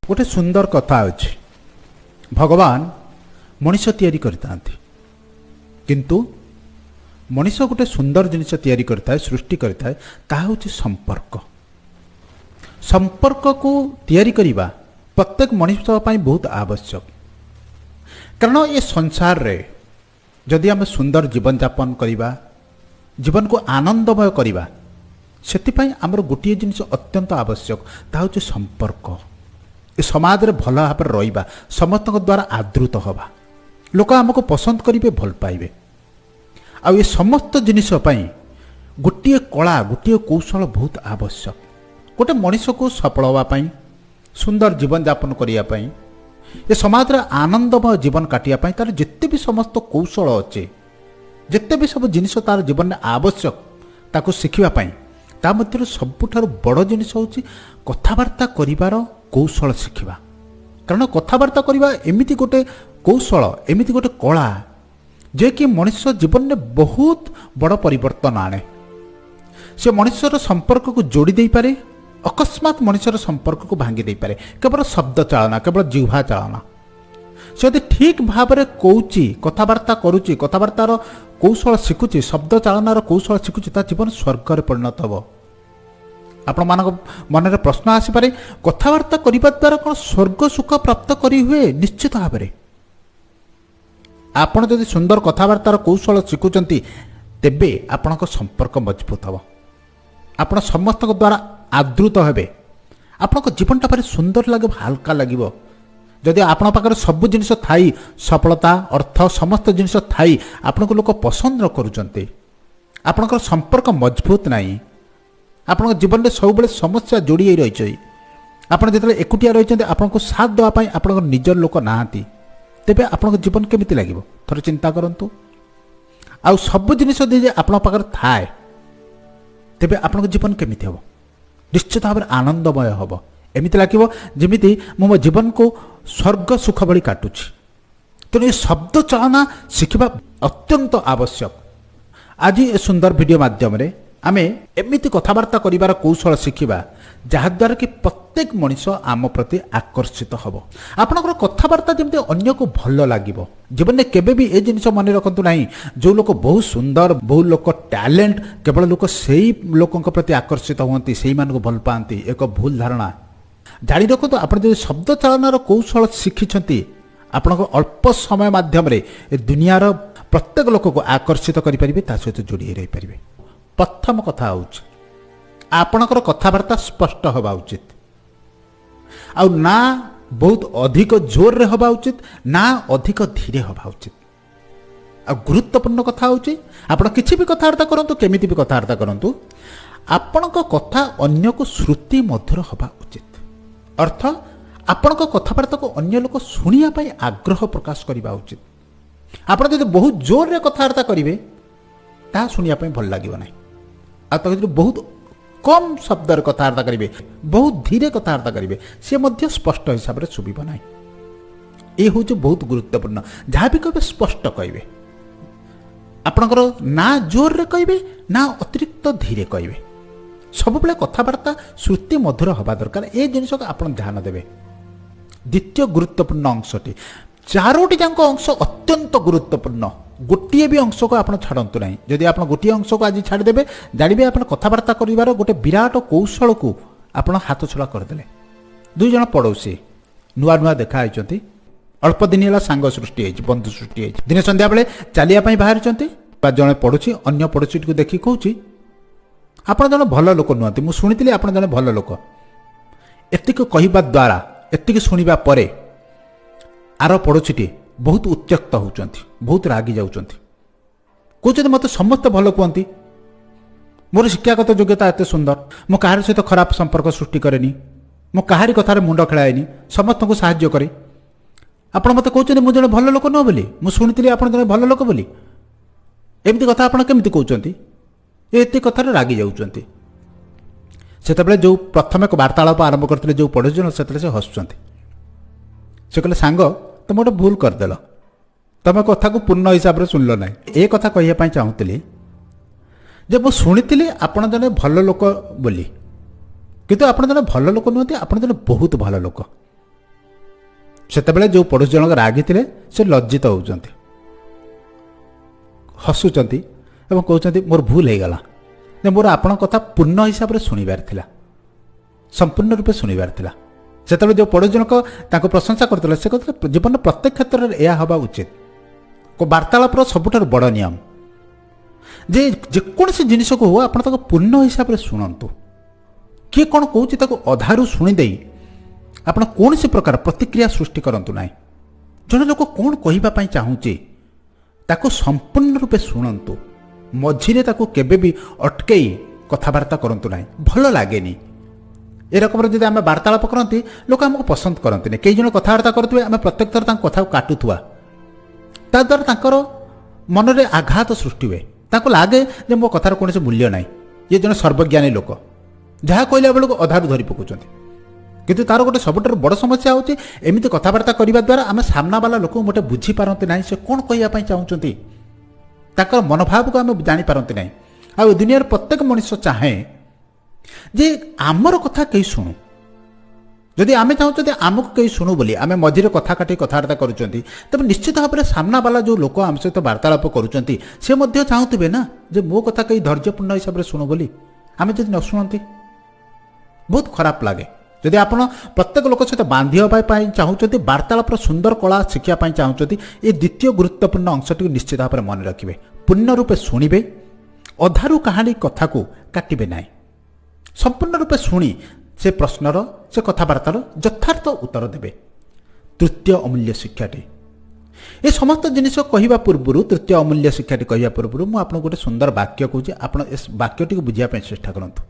गोटे सुंदर कथा अच्छे भगवान मनीष तैयारी करतांती किंतु मनीष गोटे सुंदर जिनिस तैयारी करता है सृष्टि करता है ताहा होची संपर्क। संपर्क को तैयारी करिबा प्रत्येक मनीष पाई बहुत आवश्यक। कारण ये संसार रे जदि आम सुंदर जीवन यापन करिबा जीवन को आनंदमय करिबा सेतिपाई आमर गोटे जिनिस अत्यंत आवश्यक ताहा होची संपर्क। ए समाज रे भल भाव रहिबा समस्त द्वारा आदृत हवा लोक आमको पसंद करेंगे भल पाइबे आ ये समस्त जिनिस गोटे कला गोटे कौशल बहुत आवश्यक। गोटे मनीष को सफल होगापाई सुंदर जीवन यापन करने ये समाज रे आनंदमय जीवन काटियापाई तार जिते भी समस्त कौशल अच्छे जिते भी सब जिनिस तार जीवन में आवश्यक ताको शिखिबापाई ता मध्य सबुठार बड़ जिनिस होची कथबार्ता करिवार कौशल शिखिबा। कारण कथबार्ता करवा एमिति गोटे कौशल एमिति गोटे कला जे कि मनुष्य जीवन में बहुत बड़ परिवर्तन आने। से मनुष्यर संपर्क को जोड़ी दे पारे अकस्मात मनुष्यर संपर्क को भांगी दे पारे केवल शब्द चालना केवल जिह्वा चालना। से यदि ठीक भाव में कौची कथबार्ता करुच्ची कथबार्तार कौशल शिखुची शब्द चालनार कौशल शिखुची ता जीवन स्वर्ग में परिणत हो। आपण मान मन में प्रश्न आसीपे कथबार्ता करने द्वारा कौन स्वर्ग सुख प्राप्त करी हुए? निश्चित भाव में आपण जदि सुंदर कथबार्तार कौशल शिखुचंती तेबे आपण संपर्क मजबूत हम आपण समस्त द्वारा आदृत हेबे आपण जीवन भारी सुंदर लगे हल्का लगे। जदि आपण पाखर सब जिनिस थाई सफलता अर्थ समस्त जिनिस थाई आपण को लोक पसंद न करुचंती आपण संपर्क मजबूत नहीं आपण जीवन में सब समस्या जोड़ी रही आपण जो एकुटिया रही आपन को साथ देवाई आपण निजर लोक नहांती तेबे आपण जीवन केमिति लागिबो थोड़े चिंता करंतु। आउ सब जिनिस यदि आपण पाखर थाए तेबे आपण जीवन केमिति हबो? निश्चित भाव आनंदमय हबो। एमिति लागिबो जेमिति मो जीवन को स्वर्ग सुख भली काटुछि। तेणु ये शब्द चालना शिखिबा अत्यंत आवश्यक। आज ये सुंदर वीडियो माध्यम रे आमे एमिति कथबार्ता करिवार कौशल शिखिबा जहाद्वारा कि प्रत्येक मनीष आम प्रति आकर्षित हम। आपणकर कथबार्ता जमी अन्य को भल लगे जीवन में केबे भी ए जिनिस मन रखु ना जो लोक बहुत सुंदर बहुत लोक टैलेंट केवल लोक से लोकों प्रति आकर्षित होती से को भल पाती एक भूल धारणा जारी रखु। आप शब्द चालनार कौशल शिखिंट आपण अल्प समय मध्यम दुनियार प्रत्येक लोक को आकर्षित करें सहित जोड़ी रही पारे। प्रथम कथा हूँ आपणकर कथबार्ता स्पष्ट हवा उचित आउ ना बहुत अधिक जोर रे हवा उचित ना अधिक धीरे हवा उचित। आ गुरुत्वपूर्ण कथा हूँ आपण किसी भी कथबार्ता करंतु केमिति भी कथबार्ता करंतु आपणक कथा अन्य को श्रुति मधुर हवा उचित। अर्थ आपणक कथबार्ता को अन्य लोक शुणिया पई आग्रह प्रकाश करबा उचित। आपण जदि बहुत जोर रे कथबार्ता करिवे ता शुणिया पई भल लागिबो नै। आ तो बहुत कम शब्द कथबार्ता करेंगे बहुत धीरे कथबार्ता करेंगे सी मध्य स्पष्ट हिसाब से शुभ ना। ये हूँ बहुत गुरुत्वपूर्ण। जहाँ भी कहे स्पष्ट कहे आपणकर ना जोर रे कहे ना अतिरिक्त धीरे कहे सब बेले कथबार्ता श्रुति मधुर हवा दरकार। ये जिनिस को आप ध्यान देवे। द्वितीय गुरुत्वपूर्ण अंशटी चारोटी जाक अंश अत्यंत गुरुत्वपूर्ण। गोटे भी अंश को आप छाड़तु ना। जदि आप गोटे अंश को आज छाड़देवे जानवे आप कथबार्ता कर गोटे विराट कौशल को आप हाथ छड़ा करदे। दुई जन पड़ोसी नुआ नुआ देखाई अल्प दिन है सांग सृष्टि बंधु सृष्टि दिन संध्या बेले चलिया बाहर जड़े पड़ोसी अन्य पड़ोसी को देखिए कहूँ आप जन भल लोक नुहति मुझे शुणी आप जन भल लोक एतिक कहवा द्वारा एतिक शुणा पर आर पड़ोसीटी बहुत उत्त्यक्त होती बहुत रागी जाऊँच कहते मत समस्त भल कहती मोर शिक्षागत योग्यता एत सुंदर मु कहार सहित खराब संपर्क सृष्टि कैनि मु कहारी कथार मुंड खेलाएनि समस्त को साहाय्य करे। आप मत कहते मुझे जड़े भल लोक नुह बोली मुझे शुणी आप जड़े भल लोक बोली एमती कथा आप केमती कहते ये कथार रागी जाऊँच। से जो प्रथम वार्तालाप आरंभ करते जो पड़ोसी जन से हसुँच से कहले सांग तुम गोटे भूल करदेल तुम कथा को पूर्ण हिसाब से शुणल ना। ये कथा कहवाई चाहूली जे मुझे शुणी आप जन भल लोक बोली किंतु आप जन भल लोक नुहति आप जन बहुत भल लोक ସେତେବେଳେ ଯେଉଁ ପଡ଼ୋଶୀ ଜଣକ ରାଗିଥିଲେ ସେ ଲଜ୍ଜିତ ହେଉଛନ୍ତି, ହସୁଛନ୍ତି ଏବଂ କହୁଛନ୍ତି ମୋର ଭୁଲ ହେଇଗଲା, ଯେ ମୋର ଆପଣଙ୍କ କଥା ପୂର୍ଣ୍ଣ ହିସାବରେ ଶୁଣିବାର ଥିଲା, ସମ୍ପୂର୍ଣ୍ଣ ରୂପେ ଶୁଣିବାର ଥିଲା। ସେତେବେଳେ ଯେଉଁ ପଡ଼ୋଶୀ ଜଣକ ତାଙ୍କୁ ପ୍ରଶଂସା କରୁଥିଲେ ସେ କହୁଥିଲେ ଜୀବନର ପ୍ରତ୍ୟେକ କ୍ଷେତ୍ରରେ ଏହା ହେବା ଉଚିତ। ବାର୍ତ୍ତାଳାପର ସବୁଠାରୁ ବଡ଼ ନିୟମ ଯେ ଯେକୌଣସି ଜିନିଷକୁ ହଉ ଆପଣ ତାକୁ ପୂର୍ଣ୍ଣ ହିସାବରେ ଶୁଣନ୍ତୁ। କିଏ କ'ଣ କହୁଛି ତାକୁ ଅଧାରୁ ଶୁଣିଦେଇ ଆପଣ କୌଣସି ପ୍ରକାର ପ୍ରତିକ୍ରିୟା ସୃଷ୍ଟି କରନ୍ତୁ ନାହିଁ। ଜଣେ ଲୋକ କ'ଣ କହିବା ପାଇଁ ଚାହୁଁଛି ତାକୁ ସମ୍ପୂର୍ଣ୍ଣ ରୂପେ ଶୁଣନ୍ତୁ। ମଝିରେ ତାକୁ କେବେ ବି ଅଟକେଇ କଥାବାର୍ତ୍ତା କରନ୍ତୁ ନାହିଁ, ଭଲ ଲାଗେନି। ଏ ରକମର ଯଦି ଆମେ ବାର୍ତ୍ତାଳାପ କରନ୍ତି ଲୋକ ଆମକୁ ପସନ୍ଦ କରନ୍ତିନି। କେହି ଜଣ କଥାବାର୍ତ୍ତା କରୁଥିବେ ଆମେ ପ୍ରତ୍ୟେକ ଥର ତାଙ୍କ କଥାକୁ କାଟୁଥିବା, ତାଦ୍ୱାରା ତାଙ୍କର ମନରେ ଆଘାତ ସୃଷ୍ଟି ହୁଏ। ତାଙ୍କୁ ଲାଗେ ଯେ ମୋ କଥାର କୌଣସି ମୂଲ୍ୟ ନାହିଁ, ଇଏ ଜଣେ ସର୍ବଜ୍ଞାନୀ ଲୋକ, ଯାହା କହିଲା ବେଳକୁ ଅଧାରୁ ଧରି ପକାଉଛନ୍ତି। କିନ୍ତୁ ତାର ଗୋଟେ ସବୁଠାରୁ ବଡ଼ ସମସ୍ୟା ହେଉଛି ଏମିତି କଥାବାର୍ତ୍ତା କରିବା ଦ୍ୱାରା ଆମେ ସାମ୍ନାବାଲା ଲୋକଙ୍କୁ ମୋଟେ ବୁଝିପାରନ୍ତି ନାହିଁ ସେ କ'ଣ କହିବା ପାଇଁ ଚାହୁଁଛନ୍ତି, ତାଙ୍କର ମନୋଭାବକୁ ଆମେ ଜାଣିପାରନ୍ତି ନାହିଁ। ଆଉ ଏ ଦୁନିଆରେ ପ୍ରତ୍ୟେକ ମଣିଷ ଚାହେଁ ଯେ ଆମର କଥା କେହି ଶୁଣୁ। ଯଦି ଆମେ ଚାହୁଁଛନ୍ତି ଆମକୁ କେହି ଶୁଣୁ ବୋଲି ଆମେ ମଝିରେ କଥା କାଟି କଥାବାର୍ତ୍ତା କରୁଛନ୍ତି, ତେବେ ନିଶ୍ଚିତ ଭାବରେ ସାମ୍ନାବାଲା ଯେଉଁ ଲୋକ ଆମ ସହିତ ବାର୍ତ୍ତାଳାପ କରୁଛନ୍ତି ସେ ମଧ୍ୟ ଚାହୁଁଥିବେ ନା ଯେ ମୋ କଥା କେହି ଧୈର୍ଯ୍ୟପୂର୍ଣ୍ଣ ହିସାବରେ ଶୁଣୁ ବୋଲି। ଆମେ ଯଦି ନ ଶୁଣନ୍ତି ବହୁତ ଖରାପ ଲାଗେ। ଯଦି ଆପଣ ପ୍ରତ୍ୟେକ ଲୋକ ସହିତ ବାନ୍ଧି ହେବା ପାଇଁ ଚାହୁଁଛନ୍ତି, ବାର୍ତ୍ତାଳାପର ସୁନ୍ଦର କଳା ଶିଖିବା ପାଇଁ ଚାହୁଁଛନ୍ତି, ଏ ଦ୍ୱିତୀୟ ଗୁରୁତ୍ୱପୂର୍ଣ୍ଣ ଅଂଶଟିକୁ ନିଶ୍ଚିତ ଭାବରେ ମନେ ରଖିବେ। ପୂର୍ଣ୍ଣ ରୂପେ ଶୁଣିବେ, ଅଧାରୁ କାହାଣୀ କଥାକୁ କାଟିବେ ନାହିଁ। ସମ୍ପୂର୍ଣ୍ଣ ରୂପେ ଶୁଣି ସେ ପ୍ରଶ୍ନର ସେ କଥାବାର୍ତ୍ତାର ଯଥାର୍ଥ ଉତ୍ତର ଦେବେ। ତୃତୀୟ ଅମୂଲ୍ୟ ଶିକ୍ଷାଟି, ଏ ସମସ୍ତ ଜିନିଷ କହିବା ପୂର୍ବରୁ, ତୃତୀୟ ଅମୂଲ୍ୟ ଶିକ୍ଷାଟି କହିବା ପୂର୍ବରୁ ମୁଁ ଆପଣଙ୍କୁ ଗୋଟେ ସୁନ୍ଦର ବାକ୍ୟ କହୁଛି, ଆପଣ ଏ ବାକ୍ୟଟିକୁ ବୁଝିବା ପାଇଁ ଚେଷ୍ଟା କରନ୍ତୁ।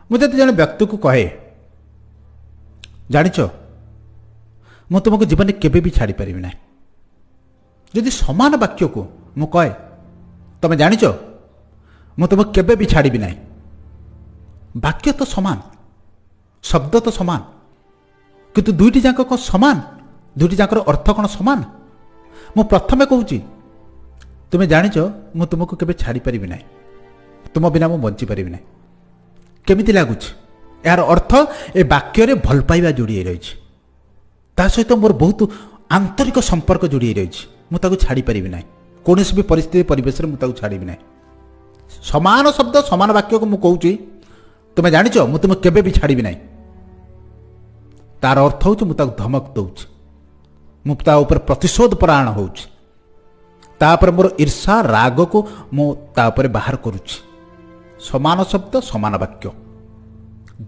ମୁଁ ଯଦି ଜଣେ ବ୍ୟକ୍ତିକୁ କହେ ଜାଣିଛ ମୁଁ ତୁମକୁ ଜୀବନରେ କେବେ ବି ଛାଡ଼ିପାରିବି ନାହିଁ, ଯଦି ସମାନ ବାକ୍ୟକୁ ମୁଁ କହେ ତମେ ଜାଣିଛ ମୁଁ ତୁମକୁ କେବେ ବି ଛାଡ଼ିବି ନାହିଁ, ବାକ୍ୟ ତ ସମାନ, ଶବ୍ଦ ତ ସମାନ, କିନ୍ତୁ ଦୁଇଟି ଯାକ କ'ଣ ସମାନ? ଦୁଇଟି ଯାକର ଅର୍ଥ କ'ଣ ସମାନ? ମୁଁ ପ୍ରଥମେ କହୁଛି ତୁମେ ଜାଣିଛ ମୁଁ ତୁମକୁ କେବେ ଛାଡ଼ିପାରିବି ନାହିଁ, ତୁମ ବିନା ମୁଁ ବଞ୍ଚିପାରିବି ନାହିଁ। କେମିତି ଲାଗୁଛି? ଏହାର ଅର୍ଥ ଏ ବାକ୍ୟରେ ଭଲ ପାଇବା ଯୋଡ଼ି ହୋଇ ରହିଛି, ତା ସହିତ ମୋର ବହୁତ ଆନ୍ତରିକ ସମ୍ପର୍କ ଯୋଡ଼ି ହୋଇ ରହିଛି। ମୁଁ ତାକୁ ଛାଡ଼ିପାରିବି ନାହିଁ, କୌଣସି ବି ପରିସ୍ଥିତି ପରିବେଶରେ ମୁଁ ତାକୁ ଛାଡ଼ିବି ନାହିଁ। ସମାନ ଶବ୍ଦ ସମାନ ବାକ୍ୟକୁ ମୁଁ କହୁଛି ତୁମେ ଜାଣିଛ ମୁଁ ତୁମକୁ କେବେ ବି ଛାଡ଼ିବି ନାହିଁ, ତାର ଅର୍ଥ ହେଉଛି ମୁଁ ତାକୁ ଧମକ ଦେଉଛି, ମୁଁ ତା ଉପରେ ପ୍ରତିଶୋଧ ପରାୟଣ ହେଉଛି, ତାପରେ ମୋର ଈର୍ଷା ରାଗକୁ ମୁଁ ତା ଉପରେ ବାହାର କରୁଛି। ସମାନ ଶବ୍ଦ ସମାନ ବାକ୍ୟ,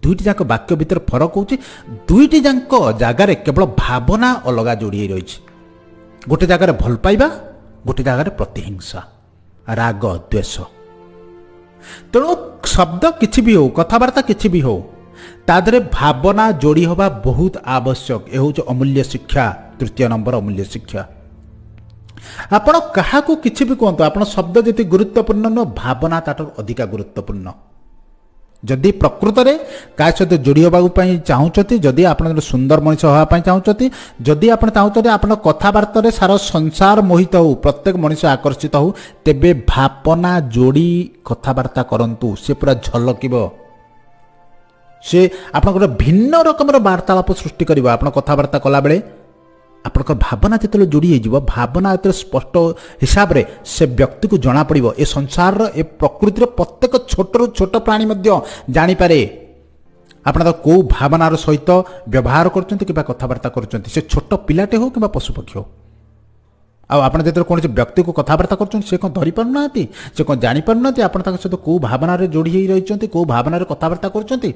ଦୁଇଟି ଯାକ ବାକ୍ୟ ଭିତରେ ଫରକ ହେଉଛି ଦୁଇଟି ଯାକ ଜାଗାରେ କେବଳ ଭାବନା ଅଲଗା ଯୋଡ଼ି ହୋଇ ରହିଛି। ଗୋଟେ ଜାଗାରେ ଭଲ ପାଇବା, ଗୋଟେ ଜାଗାରେ ପ୍ରତିହିଂସା, ରାଗ, ଦ୍ୱେଷ। ତେଣୁ ଶବ୍ଦ କିଛି ବି ହେଉ, କଥାବାର୍ତ୍ତା କିଛି ବି ହେଉ, ତା ଦେହରେ ଭାବନା ଯୋଡ଼ି ହେବା ବହୁତ ଆବଶ୍ୟକ। ଏ ହେଉଛି ଅମୂଲ୍ୟ ଶିକ୍ଷା, ତୃତୀୟ ନମ୍ବର ଅମୂଲ୍ୟ ଶିକ୍ଷା। ଆପଣ କାହାକୁ କିଛି ବି କୁହନ୍ତୁ, ଆପଣ ଶବ୍ଦ ଯେତିକି ଗୁରୁତ୍ୱପୂର୍ଣ୍ଣ ନୁହଁ, ଭାବନା ତାଠାରୁ ଅଧିକା ଗୁରୁତ୍ୱପୂର୍ଣ୍ଣ। ଯଦି ପ୍ରକୃତରେ କାହା ସହିତ ଯୋଡ଼ି ହେବାକୁ ପାଇଁ ଚାହୁଁଛନ୍ତି, ଯଦି ଆପଣ ଗୋଟେ ସୁନ୍ଦର ମଣିଷ ହେବା ପାଇଁ ଚାହୁଁଛନ୍ତି, ଯଦି ଆପଣ ଚାହୁଁଛନ୍ତି ଆପଣଙ୍କ କଥାବାର୍ତ୍ତାରେ ସାରା ସଂସାର ମୋହିତ ହେଉ, ପ୍ରତ୍ୟେକ ମଣିଷ ଆକର୍ଷିତ ହେଉ, ତେବେ ଭାବନା ଯୋଡ଼ି କଥାବାର୍ତ୍ତା କରନ୍ତୁ। ସେ ପୁରା ଝଲକିବ, ସେ ଆପଣଙ୍କର ଭିନ୍ନ ରକମର ବାର୍ତ୍ତାଳାପ ସୃଷ୍ଟି କରିବ। ଆପଣ କଥାବାର୍ତ୍ତା କଲାବେଳେ ଆପଣଙ୍କ ଭାବନା ଯେତେବେଳେ ଯୋଡ଼ି ହୋଇଯିବ, ଭାବନା ଯେତେବେଳେ ସ୍ପଷ୍ଟ ହିସାବରେ ସେ ବ୍ୟକ୍ତିକୁ ଜଣାପଡ଼ିବ। ଏ ସଂସାରର, ଏ ପ୍ରକୃତିର ପ୍ରତ୍ୟେକ ଛୋଟରୁ ଛୋଟ ପ୍ରାଣୀ ମଧ୍ୟ ଜାଣିପାରେ ଆପଣ ତାକୁ କେଉଁ ଭାବନାର ସହିତ ବ୍ୟବହାର କରୁଛନ୍ତି କିମ୍ବା କଥାବାର୍ତ୍ତା କରୁଛନ୍ତି, ସେ ଛୋଟ ପିଲାଟେ ହେଉ କିମ୍ବା ପଶୁପକ୍ଷୀ ହେଉ। ଆଉ ଆପଣ ଯେତେବେଳେ କୌଣସି ବ୍ୟକ୍ତିକୁ କଥାବାର୍ତ୍ତା କରୁଛନ୍ତି, ସେ କ'ଣ ଧରିପାରୁନାହାନ୍ତି, ସେ କ'ଣ ଜାଣିପାରୁନାହାନ୍ତି ଆପଣ ତାଙ୍କ ସହିତ କେଉଁ ଭାବନାରେ ଯୋଡ଼ି ହୋଇ ରହିଛନ୍ତି, କେଉଁ ଭାବନାରେ କଥାବାର୍ତ୍ତା କରୁଛନ୍ତି।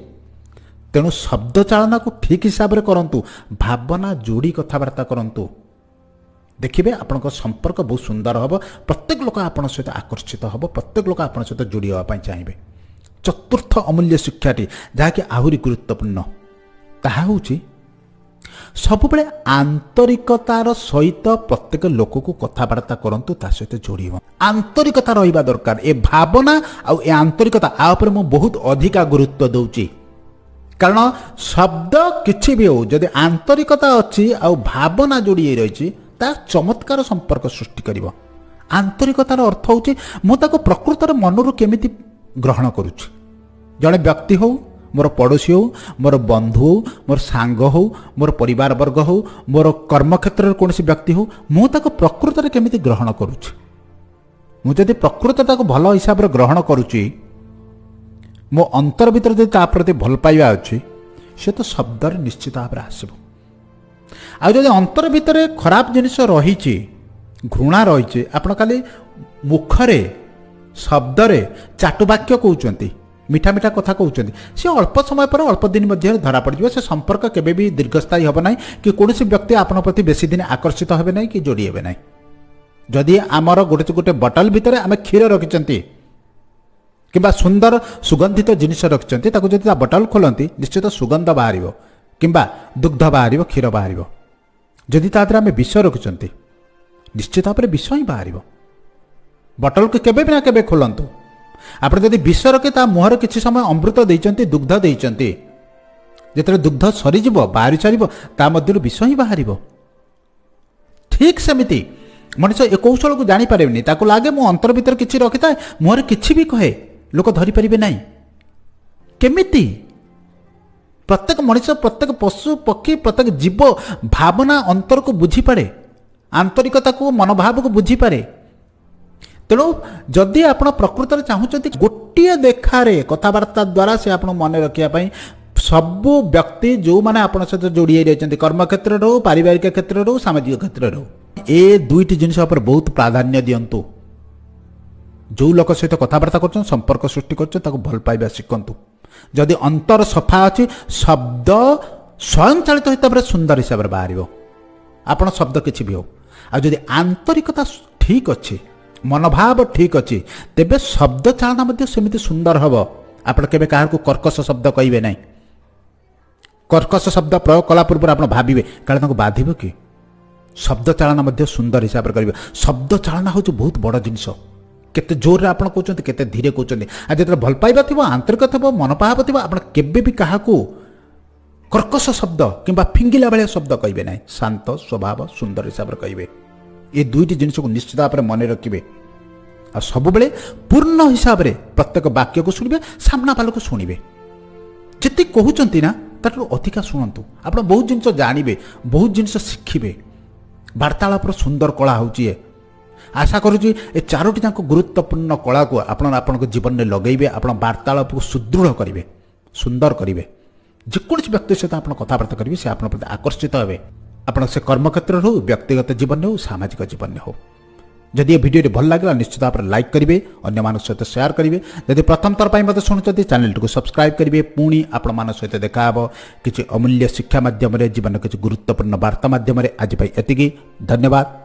ତେଣୁ ଶବ୍ଦ ଚାଳନାକୁ ଠିକ୍ ହିସାବରେ କରନ୍ତୁ, ଭାବନା ଯୋଡ଼ି କଥାବାର୍ତ୍ତା କରନ୍ତୁ, ଦେଖିବେ ଆପଣଙ୍କ ସମ୍ପର୍କ ବହୁତ ସୁନ୍ଦର ହେବ। ପ୍ରତ୍ୟେକ ଲୋକ ଆପଣଙ୍କ ସହିତ ଆକର୍ଷିତ ହେବ, ପ୍ରତ୍ୟେକ ଲୋକ ଆପଣଙ୍କ ସହିତ ଯୋଡ଼ି ହେବା ପାଇଁ ଚାହିଁବେ। ଚତୁର୍ଥ ଅମୂଲ୍ୟ ଶିକ୍ଷାଟି, ଯାହାକି ଆହୁରି ଗୁରୁତ୍ୱପୂର୍ଣ୍ଣ, ତାହା ହେଉଛି ସବୁବେଳେ ଆନ୍ତରିକତାର ସହିତ ପ୍ରତ୍ୟେକ ଲୋକକୁ କଥାବାର୍ତ୍ତା କରନ୍ତୁ, ତା ସହିତ ଯୋଡ଼ି ହେବ। ଆନ୍ତରିକତା ରହିବା ଦରକାର। ଏ ଭାବନା ଆଉ ଏ ଆନ୍ତରିକତା, ଆ ଉପରେ ମୁଁ ବହୁତ ଅଧିକା ଗୁରୁତ୍ୱ ଦେଉଛି। କାରଣ ଶବ୍ଦ କିଛି ବି ହେଉ, ଯଦି ଆନ୍ତରିକତା ଅଛି ଆଉ ଭାବନା ଯୋଡ଼ି ହୋଇ ରହିଛି, ତା ଚମତ୍କାର ସମ୍ପର୍କ ସୃଷ୍ଟି କରିବ। ଆନ୍ତରିକତାର ଅର୍ଥ ହେଉଛି ମୁଁ ତାକୁ ପ୍ରକୃତରେ ମନରୁ କେମିତି ଗ୍ରହଣ କରୁଛି। ଜଣେ ବ୍ୟକ୍ତି ହେଉ मोर पड़ोशी हो, मोर बंधु हो, मोर सांग हो, मोर परिवार वर्ग हो, मोर कर्मक्षेत्र कौन व्यक्ति हो, मुझे प्रकृत में केमी ग्रहण करुच्ची। मुझे प्रकृत भल हिसाब से ग्रहण करुच्ची, मो अंतर भीतर जो प्रति भल पाइबा अच्छी से तो शब्द निश्चित भाव में आसब। आदि अंतर भितर खराब जिनिस रही, घृणा रही, आप खाली मुखरे शब्दरे चाटुवाक्य कहते, मीठा मीठा कथा कहते, सी अल्प समय पर अल्प दिन मध्य धरा पड़ जाए। से संपर्क केबे भी दीर्घस्थायी हे ना कि कौन व्यक्ति आपण प्रति बेसी दिन आकर्षित हे ना कि जोड़ी हे ना। जदि आमर गोटे गोटे बटल भितर आम क्षीर रखिंट कि सुंदर सुगंधित जिनिस रखिंट, जब बटल खोलती निश्चित सुगंध बाहर कि दुग्ध बाहर, क्षीर बाहर। जदि तादर आम विष रखिंट निश्चित भाव में विष ही बाहर। बटल को केबे भी ना केबे खोलतु। आप जब विष रखे मुहर किसी समय अमृत देते, दुग्ध देते, जिते दुग्ध सरीज बाहरी सार मध्य विष ही बाहर। ठीक सेमती मनुष्य ए कौशल को जानीपारे, लगे मो अंतर भीतर किसी रखी था, मुहर किसी भी कहे लोक धरीपारे ना। केमिति प्रत्येक मनुष्य, प्रत्येक पशु पक्षी, प्रत्येक जीव भावना अंतर को बुझीपे, आंतरिकता को मनोभाव को बुझीपे। तेणु जदि आप प्रकृत में चाहते गोटे देखारे कथबार्ता द्वारा से आप मन रखापी सबू व्यक्ति जो मैंने आप सहित जोड़ी रही, कर्मक्षेत्र हो, पारिवारिक क्षेत्र हो, सामाजिक क्षेत्र हो, ए दुईटी जिनिस पर बहुत प्राधान्य दिंतु। जो लोक सहित कथबार्ता कर संपर्क सृष्टि कर भल पाइबा शिखतु। जदि अंतर सफा अच्छी शब्द स्वयं चालित हिसाब से सुंदर हिसाब से बाहर। आपण शब्द किसी भी हो, आदि आंतरिकता ठीक अच्छी, मनोभाव ठीक अच्छी, तेबे शब्द चालना सेमती सुंदर हम। आप केबे कहा कर्कश शब्द कहे ना। कर्कश शब्द प्रयोग कला पूर्व आप भावे क्या बाधिब कि? शब्द चालना सुंदर हिसाब से करेंगे। शब्द चालना हूँ बहुत बड़ जिनस। केते जोर आप कहते, केते धीरे कहते। आज जो भल पाइबा थी, आंतरिक थी, मनोभाव थी, आप केबे भी क्या कर्कश शब्द कि फिंगिला भाया शब्द कहे ना। शांत स्वभाव सुंदर हिसाब से कहे। ये दुईटी जिनिस को निश्चित भाव में मन रखिए। आ सब बेले पूर्ण हिसाब से प्रत्येक वाक्य को शुणवे, सामना वाल को शुणवे। जिते कहते ना तर अधिका शुणु। आप बहुत जिन जानवे, बहुत जिन शिखिबे। वार्तालापर सुंदर कला हूँ। आशा करुच्ची ए चारोटी जाक गुरुत्वपूर्ण कला को आपण जीवन में लगेबे। आप वार्तालाप को सुदृढ़ करेंगे, सुंदर करेंगे। जेकोसी व्यक्ति सहित आप कथबार्ता करेंगे से आप प्रति आकर्षित हे। आप से कर्मक्षेत्र हो, व्यक्तिगत जीवन हो, सामाजिक जीवन हो। जदि ये वीडियो भल लगे निश्चित भाव में लाइक करेंगे, अन्य सहित शेयर करेंगे। जदि प्रथम थर पर मत शुणुंट चैनल को सब्सक्राइब करेंगे। पुणी आपण सहित देखा किसी अमूल्य शिक्षा माध्यम जीवन किसी गुरुत्वपूर्ण वार्ता माध्यम। आज एति धन्यवाद।